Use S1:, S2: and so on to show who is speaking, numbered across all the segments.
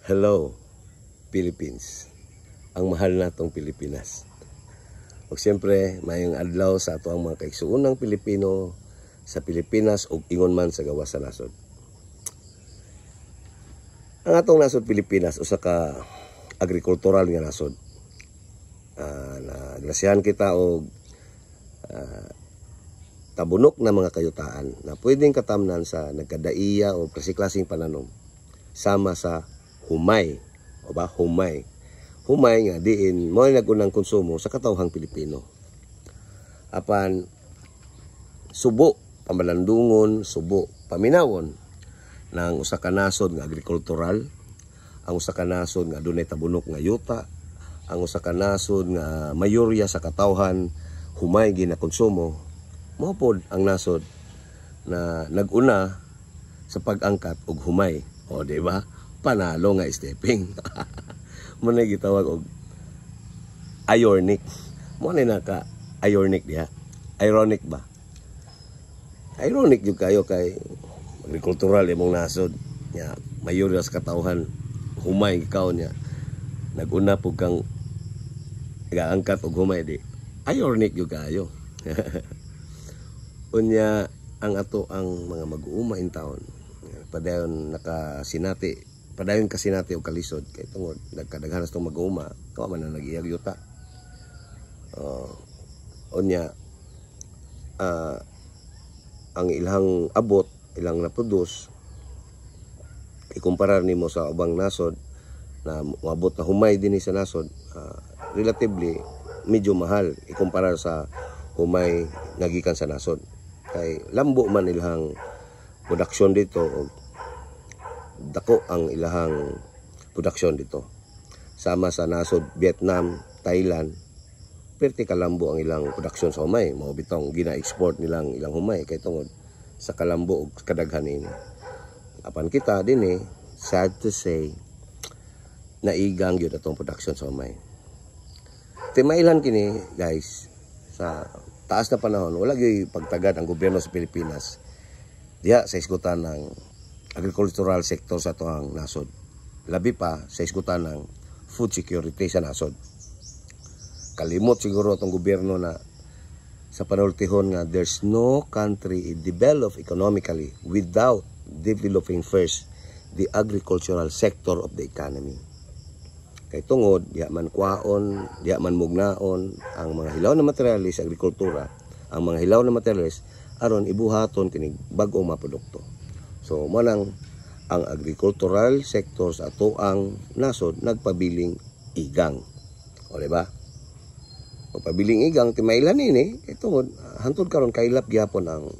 S1: Hello, Philippines. Ang mahal natong Pilipinas. O siyempre, mayong adlaw sa ato ang mga kaigsuunang Pilipino sa Pilipinas o ingon man sa gawas sa nasod. Ang atong nasod Pilipinas, usa ka agrikultural nga nasod. Nagrasyahan kita og tabunok na mga kayutaan na pwedeng katamnan sa nagkadaiya o klase-klaseng pananom sama sa humay o ba humay nga diin mo nagunang konsumo sa katawhang Pilipino apan subo pamalandungon, subo paminawon ng usa ka nasod nga agrikultural, ang usa ka nasod nga dunay tabunok nga yuta, ang usa ka nasod nga mayorya sa katawhan humay ginakonsumo. Mao pod ang nasod na naguna sa pag-angkat og humay. O di ba? Panalo nga stepping. Mo na gitawag og ironic. Mo na naka ironic diha. Ironic ba? Ironic jud kayo kay agrikultural imong nasod nya mayorya sa katawhan humay ikaw nya naguna pug kang gaangkat og humay di. Ironic jud kayo. Unya ang ato ang mga mag-uuma in town padayon nakasinati padayon kasinati og kalisod kay tungod nagkadaghanas tong mag-uuma kawa man na nag-iyag yuta. Unya ang ilang abot ilang na-produce ikumparar nimo sa ubang nasod na moabot na humay dinhi sa nasod, relatively medyo mahal ikumparar sa humay nagikan sa nasod. Kay lambo man ilang production dito o dako ang ilahang production dito. Sama sa nasod Vietnam, Thailand, perti kalambo ang ilang production sa humay. Mao bitong gina-export nilang ilang humay kay tungod sa kalambo ug kadaghan ini. Apan kita dinhi, sad to say, naigang gyud atong production sa humay. Timailan kini, guys, sa taas na panahon, wala gyud pagtagad ang gobyerno sa Pilipinas diha sa isgutan ng agricultural sector sa atoang nasod. Labi pa sa isgutan ng food security sa nasod. Kalimot siguro itong gobyerno na sa panultihon nga there's no country developed economically without developing first the agricultural sector of the economy. Kay tungod, diya man kwaon, diya man mugnaon, ang mga hilaw na materialis sa agrikultura, ang mga hilaw na materialis, aron ibuhaton kinig bagong mga produkto. So, manang ang agricultural sector sa ato ang nasod, nagpabiling igang. O, diba? Pagpabiling igang, timailan ini, kay tungod, hantod karon kailap gyapon ang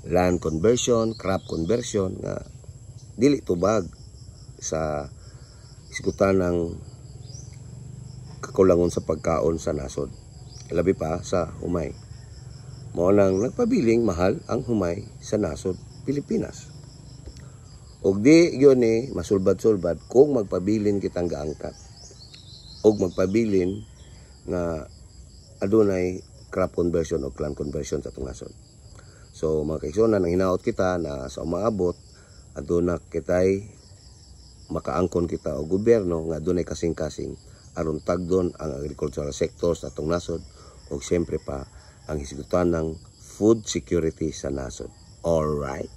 S1: land conversion, crop conversion, nga dili tubag sa isgutan ng kakulangon sa pagkaon sa nasod. Labi pa sa humay. Mao nang nagpabiling mahal ang humay sa nasod Pilipinas. Og di yun masulbad-sulbad kung magpabilin kitang gaangkat. Og magpabilin nga adunay crop conversion o land conversion sa atong nasod. So mga kaigsuonan, nang hinaot kita na sa umaabot aduna kitay makaangkon kita o gobyerno nga adunay kasing-kasing aron tagdon ang agricultural sector sa atong nasod o siyempre pa ang hisgutan ng food security sa nasod. Alright.